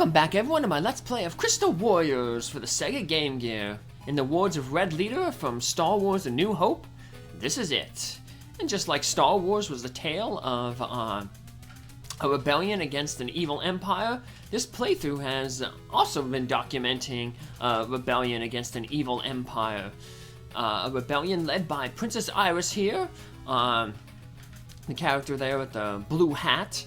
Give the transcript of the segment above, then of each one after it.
Welcome back everyone to my Let's Play of Crystal Warriors for the Sega Game Gear. In the words of Red Leader from Star Wars A New Hope, this is it. And just like Star Wars was the tale of a rebellion against an evil empire, this playthrough has also been documenting a rebellion against an evil empire. A rebellion led by Princess Iris here, the character there with the blue hat,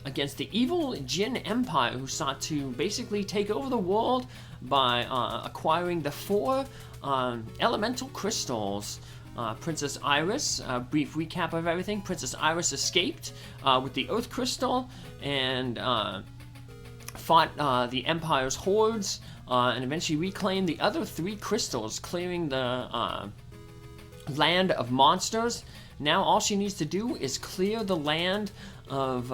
against the evil Jin Empire, who sought to basically take over the world by acquiring the 4 elemental crystals. Princess Iris, a brief recap of everything. Princess Iris escaped with the Earth Crystal and fought the Empire's hordes and eventually reclaimed the other 3 crystals, clearing the land of monsters. Now all she needs to do is clear the land of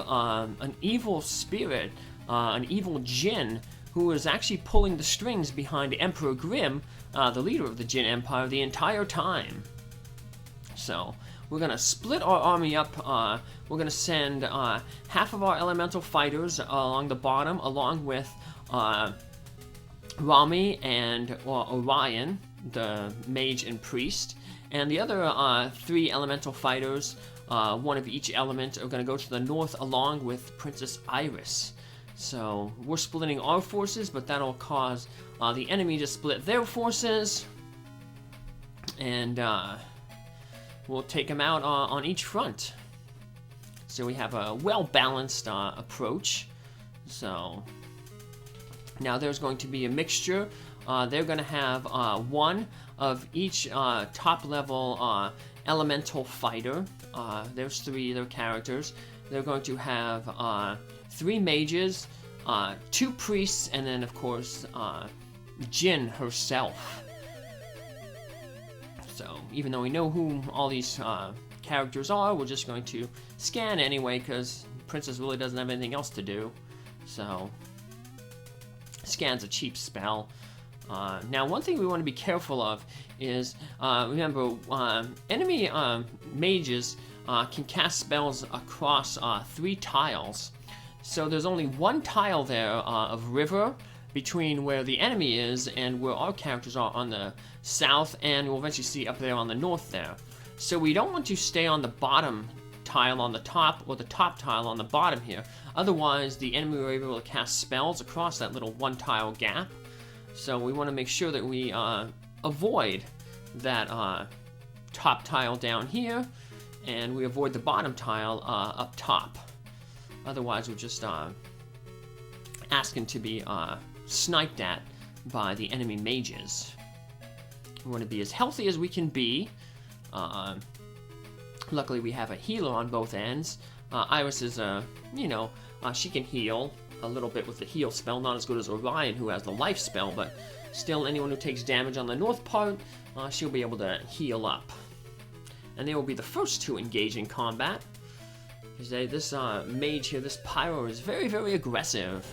an evil spirit, an evil Jin, who is actually pulling the strings behind Emperor Grym, the leader of the Jin Empire, the entire time. So we're going to split our army up. We're going to send half of our elemental fighters along the bottom, along with Rami and Orion, the mage and priest. And the other 3 elemental fighters, one of each element, are going to go to the north along with Princess Iris. So we're splitting our forces, but that'll cause the enemy to split their forces. And we'll take them out on each front. So we have a well-balanced approach. So now there's going to be a mixture. They're going to have 1 of each top-level elemental fighter. There's 3 of their characters. They're going to have 3 mages, 2 priests, and then, of course, Jin herself. So, even though we know who all these characters are, we're just going to scan anyway, because Princess really doesn't have anything else to do. So, scan's a cheap spell. Now, one thing we want to be careful of is, remember, enemy mages can cast spells across 3 tiles. So there's only 1 tile there of river between where the enemy is and where our characters are on the south, and we'll eventually see up there on the north there. So we don't want to stay on the bottom tile on the top or the top tile on the bottom here. Otherwise, the enemy will be able to cast spells across that little 1 tile gap. So we want to make sure that we avoid that top tile down here, and we avoid the bottom tile up top. Otherwise, we're just asking to be sniped at by the enemy mages. We want to be as healthy as we can be. Luckily, we have a healer on both ends. Iris is she can heal a little bit with the heal spell, not as good as Orion, who has the life spell, but still, anyone who takes damage on the north part, she'll be able to heal up. And they will be the first to engage in combat. Because this mage here, this pyro, is very, very aggressive.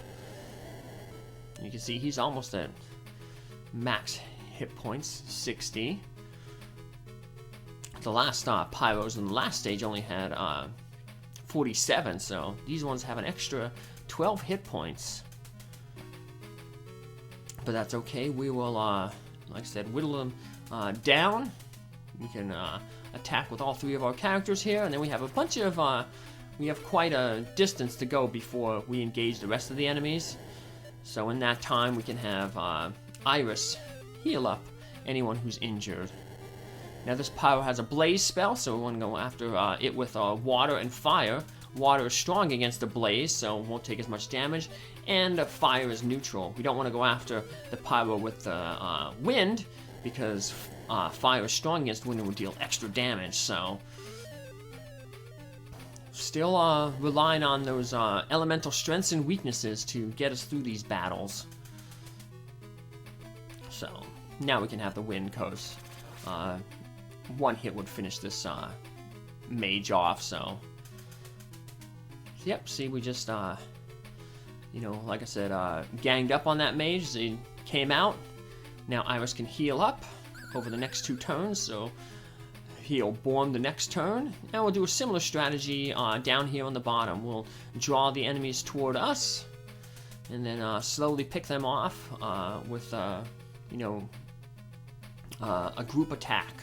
You can see he's almost at max hit points, 60. The last pyros in the last stage only had 47, so these ones have an extra 12 hit points. But that's okay. We will, like I said, whittle them down. We can attack with all 3 of our characters here, and then we have a bunch of, we have quite a distance to go before we engage the rest of the enemies. So in that time, we can have Iris heal up anyone who's injured. Now this pyro has a blaze spell, so we want to go after it with water and fire. Water is strong against the blaze, so it won't take as much damage, and fire is neutral. We don't want to go after the pyro with the wind, because fire is strong against wind and will deal extra damage, so still relying on those elemental strengths and weaknesses to get us through these battles. So now we can have the wind coast. 1 hit would finish this mage off, so yep, see, we just, like I said, ganged up on that mage. They came out. Now Iris can heal up over the next 2 turns, so he'll Born the next turn. Now we'll do a similar strategy down here on the bottom. We'll draw the enemies toward us, and then slowly pick them off with, you know, a group attack.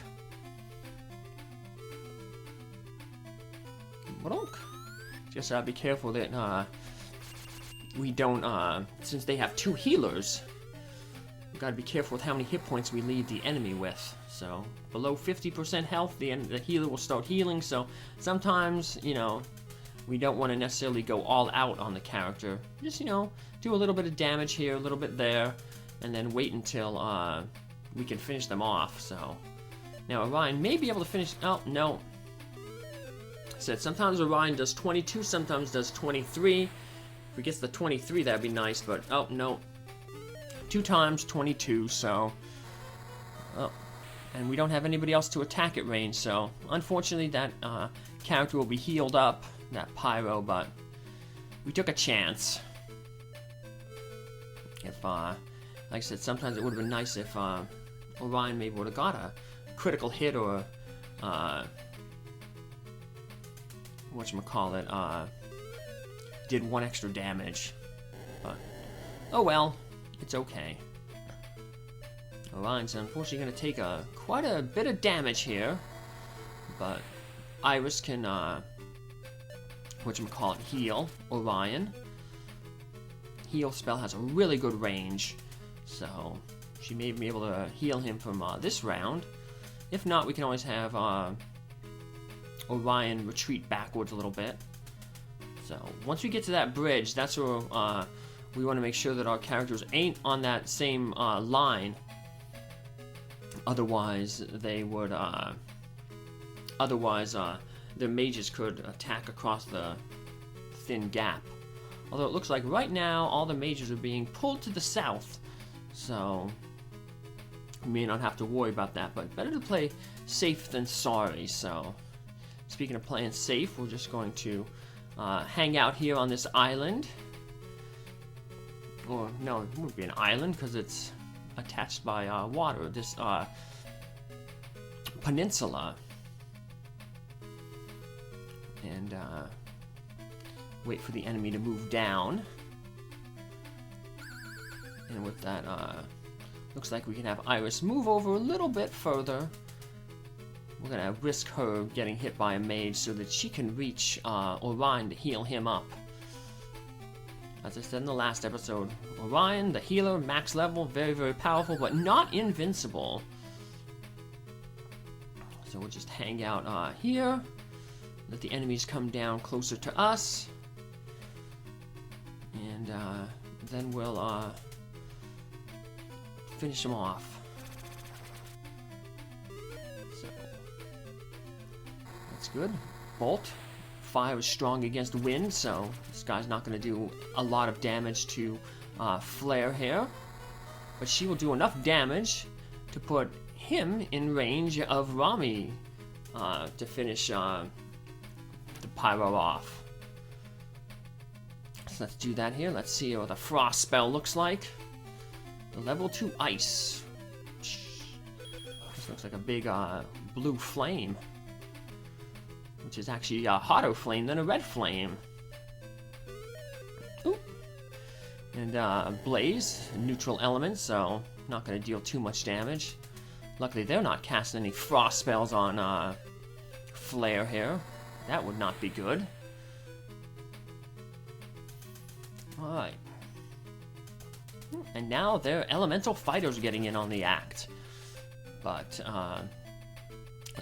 Just be careful that we don't, since they have 2 healers, we've got to be careful with how many hit points we leave the enemy with. So below 50% health, the healer will start healing. So sometimes, you know, we don't want to necessarily go all out on the character. Just, you know, do a little bit of damage here, a little bit there, and then wait until we can finish them off. So now Orion may be able to finish. Oh no. Said sometimes Orion does 22, sometimes does 23. If he gets the 23, that'd be nice, but oh no. 2 times 22, so oh, and we don't have anybody else to attack at range, so unfortunately that character will be healed up, that Pyro, but we took a chance. If like I said, sometimes it would have been nice if Orion maybe would have got a critical hit or whatchamacallit, did 1 extra damage. But, oh well, it's okay. Orion's unfortunately going to take quite a bit of damage here. But Iris can, heal Orion. Heal spell has a really good range, so she may be able to heal him from this round. If not, we can always have Orion retreat backwards a little bit. So once we get to that bridge, that's where we want to make sure that our characters ain't on that same line. Otherwise, they would. The mages could attack across the thin gap. Although it looks like right now all the mages are being pulled to the south, so we may not have to worry about that. But better to play safe than sorry. So. Speaking of playing safe, we're just going to hang out here on this island. Or, no, it wouldn't be an island because it's attached by water. This peninsula. And wait for the enemy to move down. And with that, looks like we can have Iris move over a little bit further. We're going to risk her getting hit by a mage so that she can reach Orion to heal him up. As I said in the last episode, Orion, the healer, max level, very, very powerful, but not invincible. So we'll just hang out here, let the enemies come down closer to us, and then we'll finish them off. Good. Bolt. Fire is strong against wind, so this guy's not going to do a lot of damage to Flare here. But she will do enough damage to put him in range of Rami to finish the Pyro off. So let's do that here. Let's see what the Frost spell looks like. The level 2 Ice. This looks like a big blue flame. Which is actually a hotter flame than a red flame. Ooh. And Blaze, a neutral element, so not going to deal too much damage. Luckily, they're not casting any frost spells on Flare here. That would not be good. Alright. And now their elemental fighters are getting in on the act. But,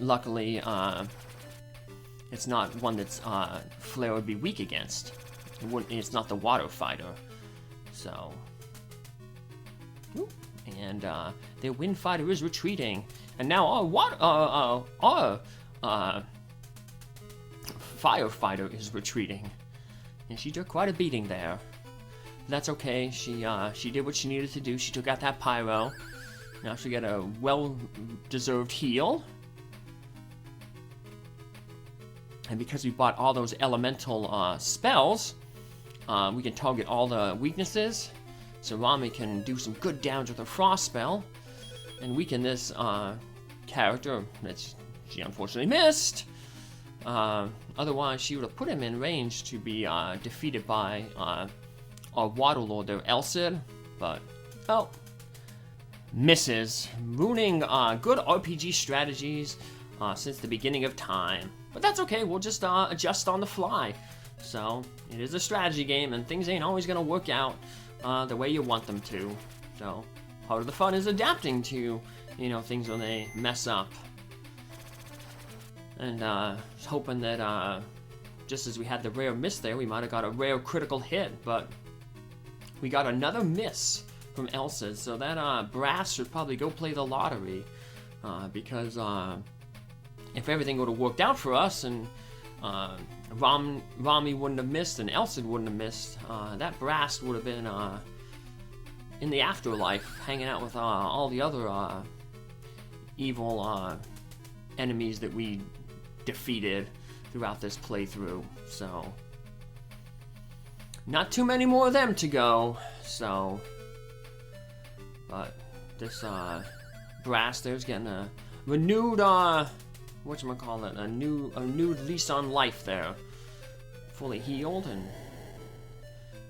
luckily, it's not one that's Flare would be weak against. It's not the water fighter. So. Ooh. And their wind fighter is retreating. And now our firefighter is retreating. And she took quite a beating there. That's okay. She did what she needed to do. She took out that pyro. Now she'll get a well-deserved heal. And because we bought all those elemental spells, we can target all the weaknesses. So Rami can do some good damage with her frost spell. And weaken this character that she unfortunately missed. Otherwise, she would have put him in range to be defeated by our Water Lord there, Elcid, but, oh, misses, ruining good RPG strategies since the beginning of time. But that's okay, we'll just adjust on the fly. So, it is a strategy game, and things ain't always gonna work out the way you want them to. So, part of the fun is adapting to, you know, things when they mess up. And hoping that just as we had the rare miss there, we might have got a rare critical hit, but we got another miss from Elcid, so that Brass should probably go play the lottery, because if everything would have worked out for us and Rami wouldn't have missed and Elcid wouldn't have missed, that Brass would have been in the afterlife, hanging out with all the other evil enemies that we defeated throughout this playthrough. So, not too many more of them to go. So, but this Brass there's getting a renewed whatchamacallit, a new lease on life there, fully healed. And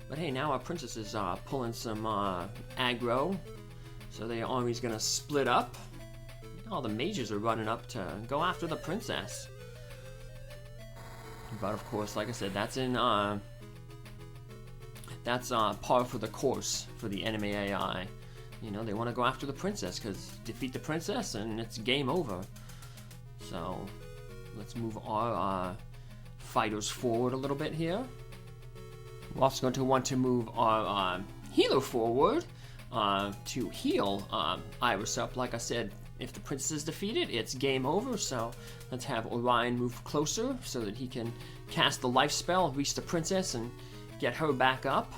but hey, now our princess is pulling some aggro, so the army's gonna split up. All the mages are running up to go after the princess. But of course, like I said, that's in that's par for the course for the enemy AI. You know, they want to go after the princess, because defeat the princess and it's game over. So let's move our fighters forward a little bit here. We're also going to want to move our healer forward to heal Iris up. Like I said, if the princess is defeated, it's game over. So let's have Orion move closer so that he can cast the life spell, reach the princess, and get her back up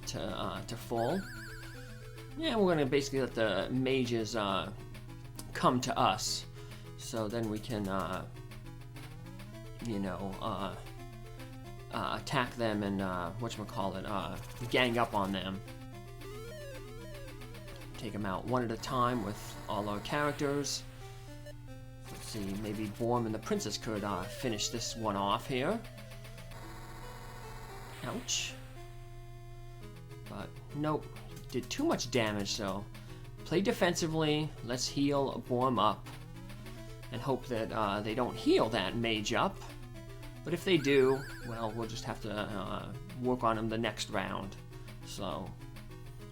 to full. Yeah, we're gonna basically let the mages come to us, so then we can, you know, attack them and gang up on them. Take them out one at a time with all our characters. Let's see, maybe Borm and the princess could finish this one off here. Ouch. But nope, did too much damage, so play defensively. Let's heal Borm up and hope that they don't heal that mage up. But if they do, well, we'll just have to work on them the next round. So,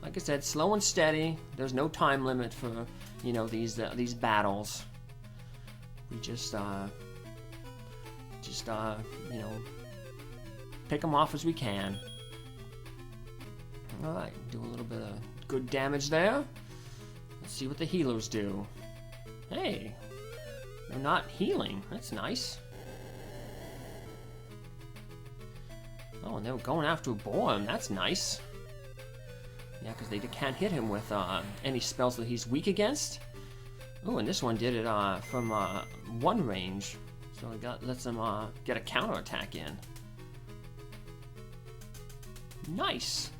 like I said, slow and steady. There's no time limit for, you know, these battles. We just you know, pick them off as we can. All right, do a little bit of good damage there. Let's see what the healers do. Hey, they're not healing. That's nice. Oh, and they were going after Borm. That's nice. Yeah, because they can't hit him with any spells that he's weak against. Oh, and this one did it from one range, so it lets them get a counterattack in. Nice.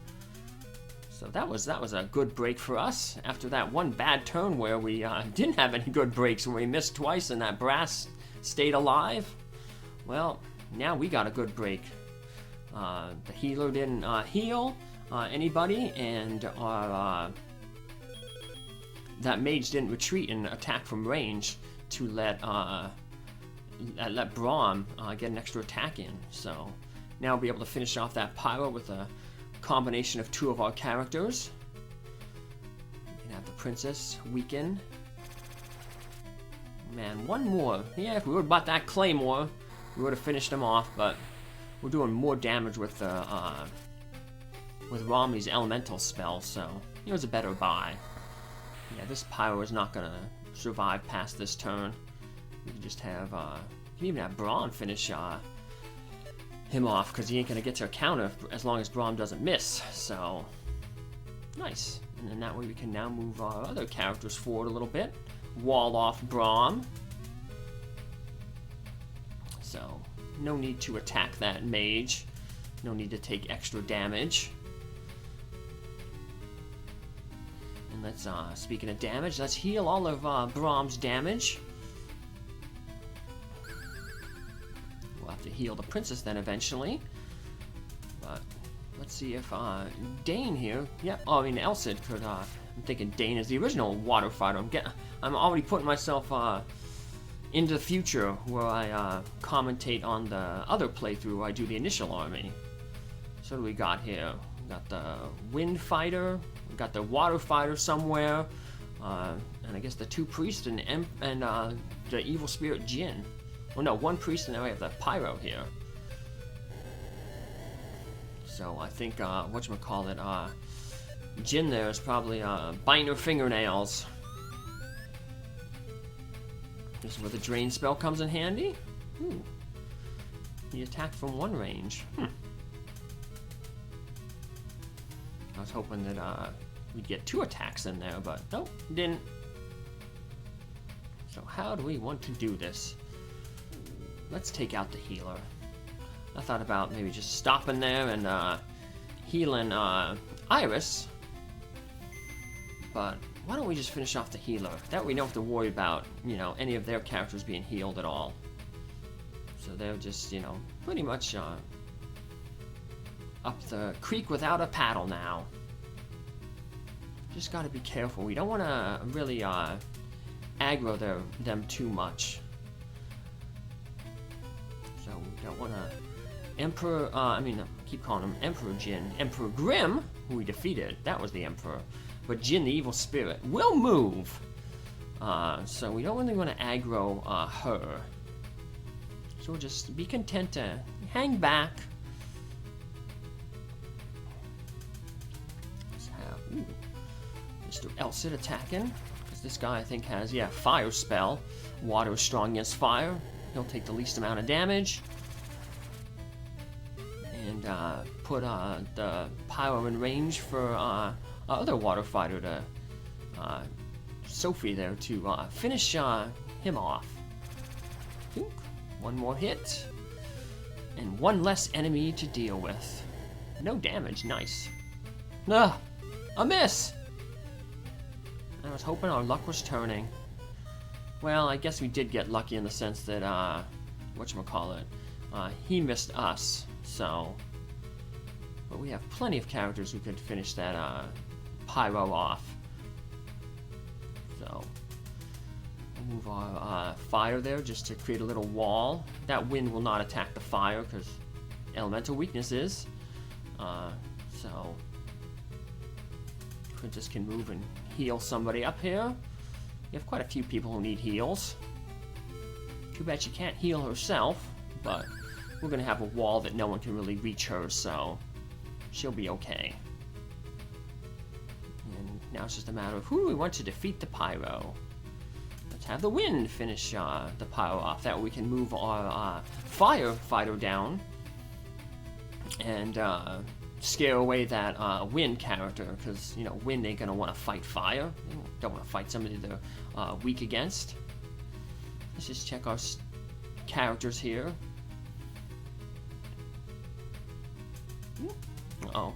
So that was a good break for us after that one bad turn where we didn't have any good breaks, when we missed twice and that Brass stayed alive. Well, now we got a good break. The healer didn't heal anybody, and our that mage didn't retreat and attack from range to let Braum get an extra attack in. So now we'll be able to finish off that pyro with a combination of two of our characters. We can have the princess weaken. Man, one more. Yeah, if we would have bought that claymore, we would have finished him off, but we're doing more damage with Rami's elemental spell, so it was a better buy. Yeah, this pyro is not gonna survive past this turn. We can just have, you can even have Braum finish him off, because he ain't gonna get to a counter as long as Braum doesn't miss. So nice. And then that way we can now move our other characters forward a little bit, wall off Braum. So no need to attack that mage. No need to take extra damage. And let's, speaking of damage, let's heal all of Braum's damage. We'll have to heal the princess then eventually. But Let's see if Dane here. Yeah. Oh, I mean Elsid could. I'm thinking Dane is the original water fighter. I'm already putting myself into the future where I commentate on the other playthrough where I do the initial army. So what do we got here? We got the wind fighter. We got the water fighter somewhere. And I guess the two priests and the evil spirit Jin. Well, no, one priest and now we have the pyro here. So I think whatchamacallit, Jin there is probably biting her fingernails. This is where the drain spell comes in handy. Ooh. He attacked from one range. I was hoping that we'd get 2 attacks in there, but nope, didn't. So how do we want to do this? Let's take out the healer. I thought about maybe just stopping there and healing Iris. But why don't we just finish off the healer? That way we don't have to worry about, you know, any of their characters being healed at all. So they're just, you know, pretty much up the creek without a paddle now. Just gotta be careful. We don't want to really aggro them too much. So we don't want to... Emperor, I keep calling him Emperor Jin. Emperor Grym, who we defeated, that was the Emperor. But Jin, the evil spirit, will move. So we don't really want to aggro her. So we'll just be content to hang back. Let's have Mr. Elsid attacking. Because this guy, I think, has, fire spell. Water is strong against fire. He'll take the least amount of damage. And put the pyro in range for other water fighter to Sophie there to finish him off. One more hit. And one less enemy to deal with. No damage, nice. A miss! I was hoping our luck was turning. Well, I guess we did get lucky in the sense that, whatchamacallit, he missed us, so... But we have plenty of characters who could finish that, pyro off. So... We'll move our, fire there just to create a little wall. That wind will not attack the fire, because elemental weaknesses. So... Princess can move and heal somebody up here. We have quite a few people who need heals. Too bad she can't heal herself, but we're gonna have a wall that no one can really reach her, so she'll be okay. And now it's just a matter of who do we want to defeat the pyro. Let's have the wind finish the pyro off. That way we can move our firefighter down and scare away that wind character, because, you know, wind ain't gonna want to fight fire. They don't want to fight somebody they're weak against. Let's just check our characters here. Uh-oh.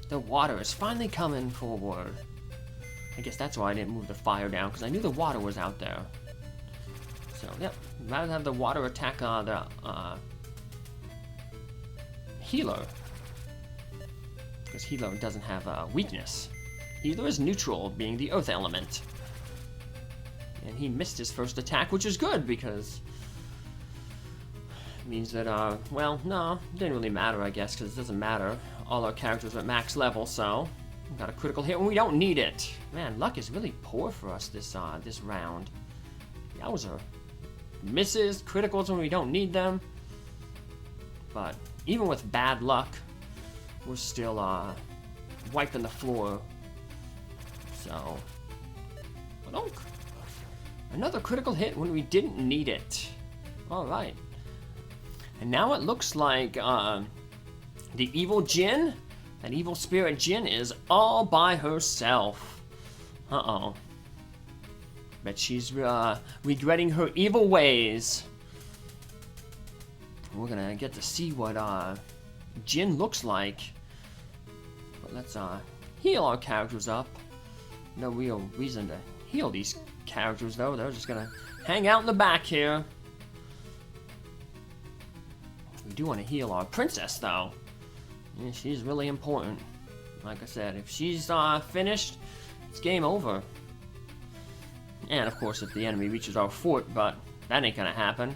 The water is finally coming forward. I guess that's why I didn't move the fire down, because I knew the water was out there. So, yep. Rather have the water attack the healer. Because healer doesn't have a weakness. Healer is neutral, being the earth element. And he missed his first attack, which is good, because it means that, well, no, it didn't really matter, I guess, because it doesn't matter. All our characters are at max level, so we got a critical hit when we don't need it. Man, luck is really poor for us this round. Yowzer. Misses, criticals when we don't need them. But even with bad luck, we're still wiping the floor. So, badonk. Another critical hit when we didn't need it. Alright. And now it looks like the evil Jin, that evil spirit Jin, is all by herself. Uh-oh. Bet she's regretting her evil ways. We're gonna get to see what Jin looks like. But let's heal our characters up. No real reason to heal these characters, though. They're just gonna hang out in the back here. We do want to heal our princess, though. And she's really important. Like I said, if she's finished, it's game over. And of course, if the enemy reaches our fort, but that ain't gonna happen.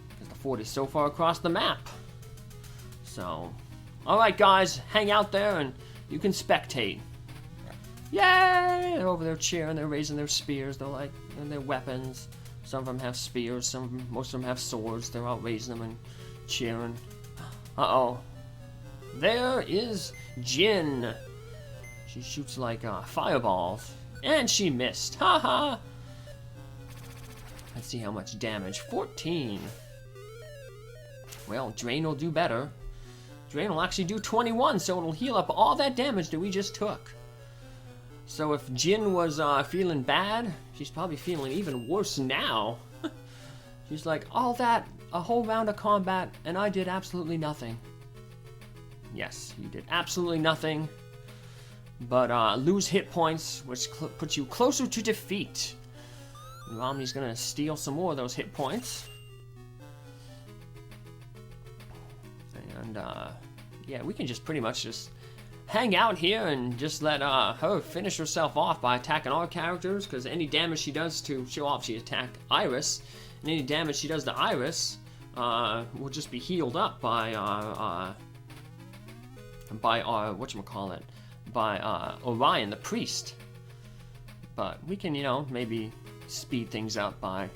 Because the fort is so far across the map. So, alright guys, hang out there and you can spectate. Yay! They're over there cheering, they're raising their spears, they're like, and their weapons. Some of them have spears, most of them have swords, they're out raising them and cheering. Uh-oh. There is Jin. She shoots like fireballs. And she missed. Haha! Let's see how much damage. 14. Well, Drain will do better. Drain will actually do 21, so it'll heal up all that damage that we just took. So if Jin was feeling bad, she's probably feeling even worse now. She's like, all that, a whole round of combat, and I did absolutely nothing. Yes, you did absolutely nothing. But lose hit points, which puts you closer to defeat. Romney's gonna steal some more of those hit points. And yeah, we can just pretty much just hang out here and just let her finish herself off by attacking our characters, because any damage she does to show off she attacked Iris, and any damage she does to Iris will just be healed up by whatchamacallit, by Orion the priest. But we can, you know, maybe speed things up by,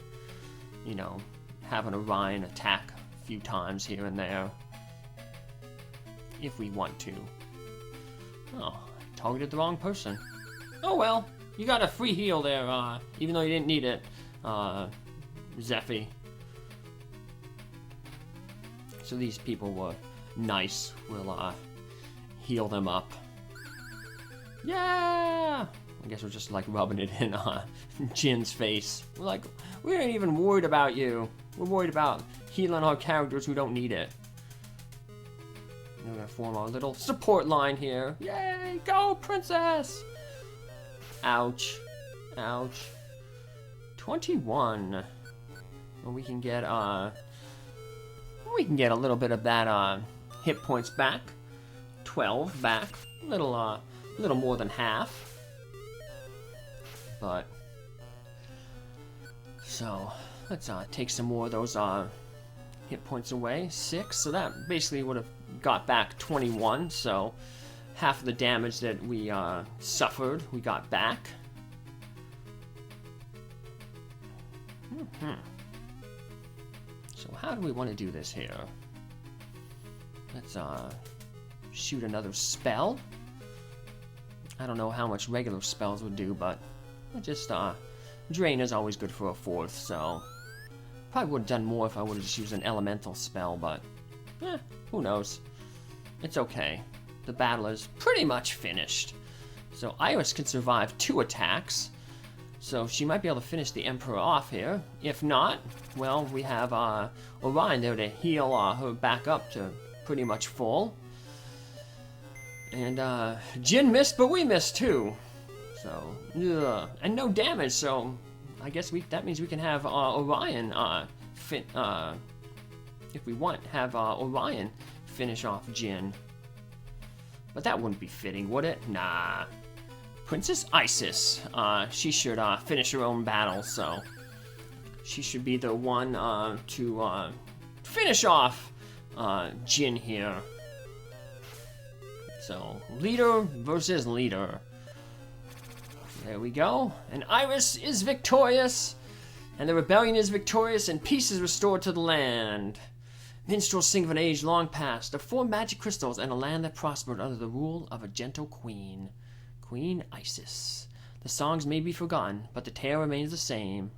you know, having Orion attack a few times here and there if we want to. Oh, targeted the wrong person. Oh well, you got a free heal there, even though you didn't need it, Zephy. So these people were nice. We'll heal them up. Yeah! I guess we're just like rubbing it in Jin's face. We're like, we ain't even worried about you. We're worried about healing our characters who don't need it. We're gonna form our little support line here. Yay! Go, princess! Ouch. Ouch. 21. Well, we can get a little bit of that hit points back. 12 back. A little more than half. But so let's take some more of those hit points away. 6. So that basically would have got back 21. So half of the damage that we suffered, we got back. So how do we want to do this here? Let's shoot another spell. I don't know how much regular spells would do, but we'll just Drain is always good for a 4th, so probably would have done more if I would have just used an elemental spell, but who knows? It's okay. The battle is pretty much finished. So Iris can survive 2 attacks, so she might be able to finish the Emperor off here. If not, well, we have Orion there to heal her back up to pretty much full. And Jin missed, but we missed too. So, and no damage, so I guess that means we can have Orion if we want, have Orion finish off Jin. But that wouldn't be fitting, would it? Nah. Princess Isis, she should finish her own battle, so she should be the one to finish off Jin here. So, leader versus leader. There we go. And Iris is victorious. And the rebellion is victorious, and peace is restored to the land. Minstrels sing of an age long past, of 4 magic crystals, and a land that prospered under the rule of a gentle queen. Queen Isis. The songs may be forgotten, but the tale remains the same.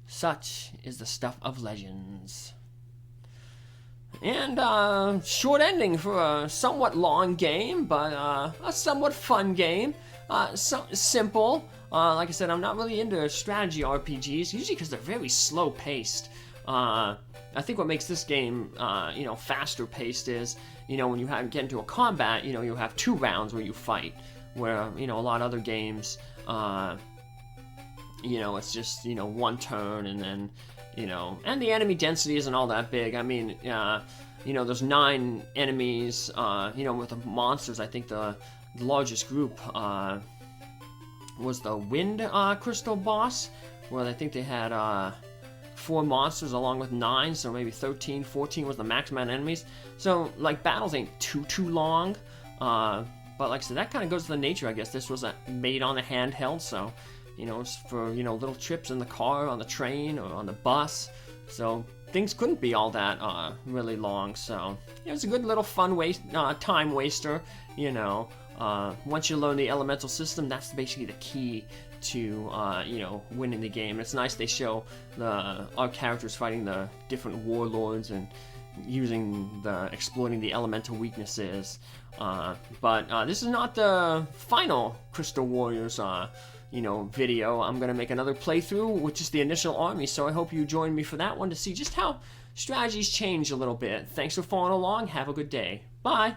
Such is the stuff of legends. And short ending for a somewhat long game, but a somewhat fun game. Simple. Like I said, I'm not really into strategy RPGs, usually because they're very slow paced. I think what makes this game, faster paced is, when you get into a combat, you have 2 rounds where you fight, where, a lot of other games, it's just, 1 turn and then, and the enemy density isn't all that big. I mean, you know, there's 9 enemies, you know, with the monsters. I think the largest group was the Wind Crystal boss, where I think they had 4 monsters along with 9, so maybe 13, 14 was the max amount of enemies. So, like, battles ain't too long, but like I said, that kind of goes to the nature, I guess. This was made on a handheld, so, you know, it's for, you know, little trips in the car, on the train, or on the bus, so things couldn't be all that really long, so it was a good little fun time waster, you know. Once you learn the elemental system, that's basically the key to, you know, winning the game. It's nice they show our characters fighting the different warlords and exploiting the elemental weaknesses. But this is not the final Crystal Warriors, you know, video. I'm gonna make another playthrough with just the initial army, so I hope you join me for that one to see just how strategies change a little bit. Thanks for following along. Have a good day. Bye.